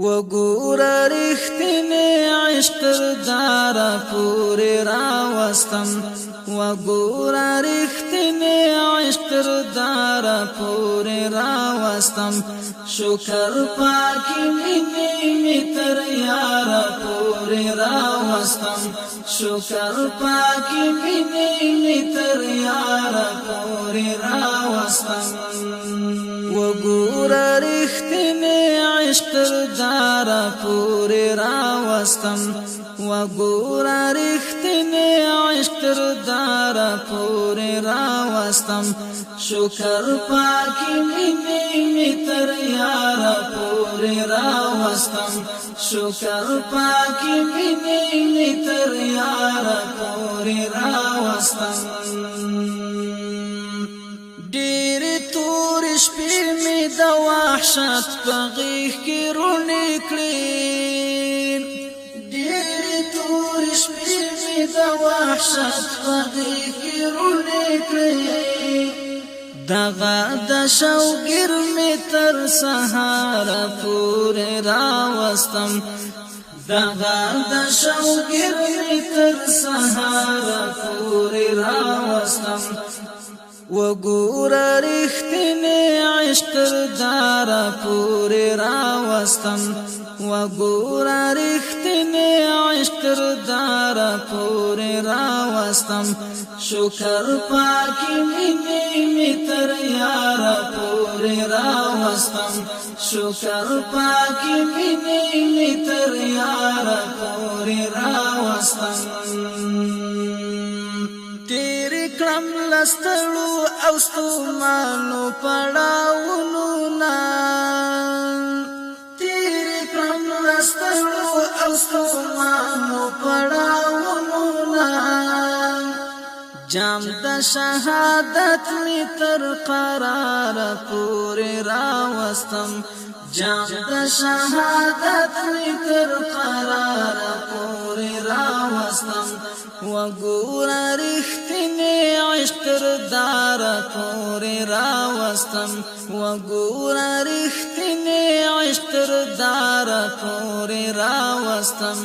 وګوره رښتینی عشق دارا پوری راوستم وګوره رښتینی عشق دارا پوری راوستم شکر پاکی مینی تر یارا پوری راوستم شکر پاکی مینی تر یارا پوری راوستم وګوره رښتینی عشق دارا پوری راوستم وګوره رښتینی عشق دارا پوری راوستم شکر پاکی مینی تر یارا پوری راوستم شکر پاکی مینی تر یارا پوری راوستم ډېرې تورې شپې مې د وحشت په غېږ کې روڼې کړې ډېرې تورې شپې مې د وحشت په غېږ کې روڼې کړې دغه د شوګیر مې تر سهاره پورې راوستم دغه د شوګیر مې تر سهاره پورې راوستم وګوره رښتینی عشق دارا پوری راوستم وګوره رښتینی عشق دارا پوری راوستم شکر پاکی مینی تر یارا پوری راوستم شکر پاکی مینی تر یارا پوری راوستم کلم لستړو او ستومانو پړاوونو نا تیر کلم لستړو او ستومانو پړاوونو نا جام د شهادت می تر قرار پوری راوستم جام د شهادت می تر قرار پوری راوستم وګوره رښتینی عشق دارا پوری راوستم وګوره رښتینی عشق دارا پوری راوستم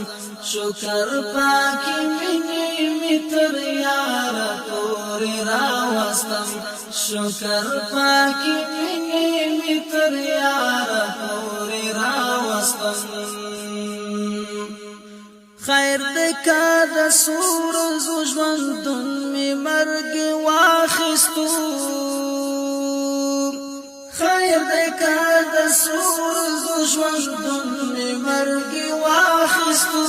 شکر پاکی مینی تر یارا پوری راوستم شکر پاکی مینی تر یارا پوری راوستم خیر دکا د سور زو ژوندون می مرګ واخستو خیر دکا د سور زو ژوندون می مرګ واخستو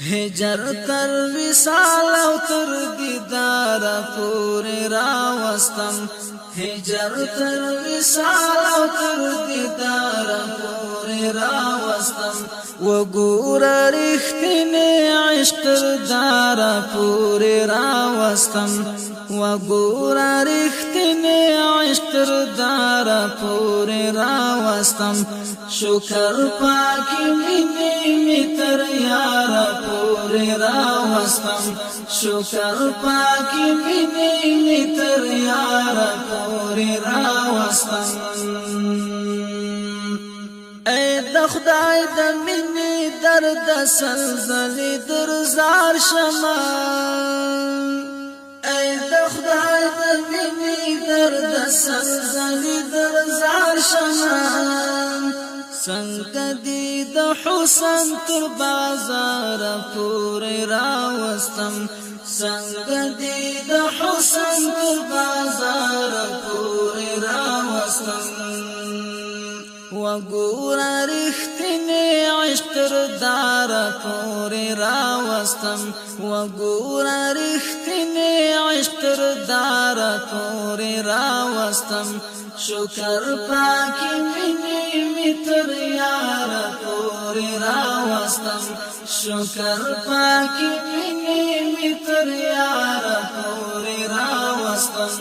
هجر تر وصال او تر دیدار پوری راوستم هجر تر وصال او تر دیدار پوری راوستم وګوره رښتینی عشق دارا پوری راوستم وګوره رښتینی عشق دارا پوری راوستم شکر پاکی مینی تر یارا پوری راوستم شکر پاکی مینی تر یارا پوری راوستم ای د خدای د مینې درد سلسلې درزار شمه ای د خدای د مینې درد سلسلې درزار شمه څنګه دې د حسن تر بازار پورې راوستم څنګه دې د حسن تر بازار پورې راوستم وګوره رښتینی عشق دارا پوری راوستم وګوره رښتینی عشق دارا پوری راوستم شکر پاکی مینی تر یارا پوری راوستم شکر پاکی مینی تر یارا پوری راوستم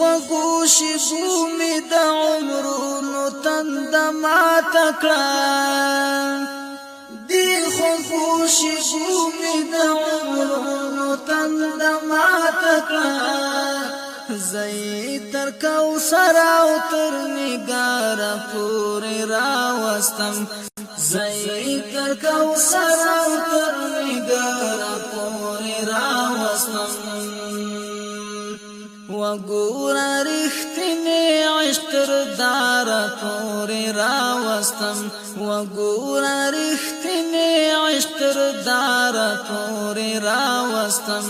خوږو شیبو می د عمرونو تند ماته کړه دی خوږو شیبو می د عمرونو تند ماته کړه زئی تر کوثر او تر نگار پوری راوستم زئی تر کوثر او تر نگار پوری راوستم وګورا رښتینی عشق دار پوری راوستم وګورا رښتینی عشق دار پوری راوستم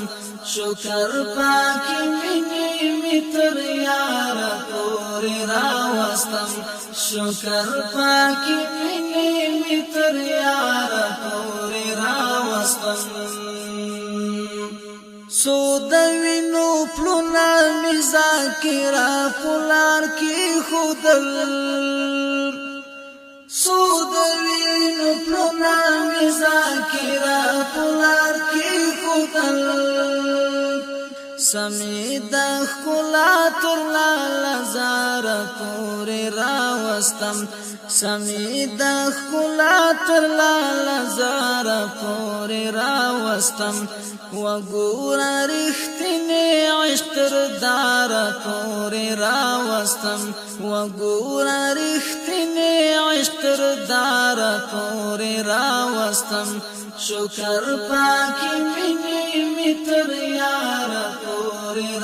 شکر پاکی منی متر یار پوری راوستم شکر پاکی منی متر یار پوری راوستم سودوینو پلونا مزاکرا پولار کی خودل سودوینو پلونا مزاکرا پولار کی خودل سمید خلا تر لالزار پوری راوستم سمید خلا تر لالزار پوری راوستم وګورا رښتینی عشق دار پوری راوستم وګورا رښتینی عشق دار پوری راوستم شکر پاکی منی متر یار پوری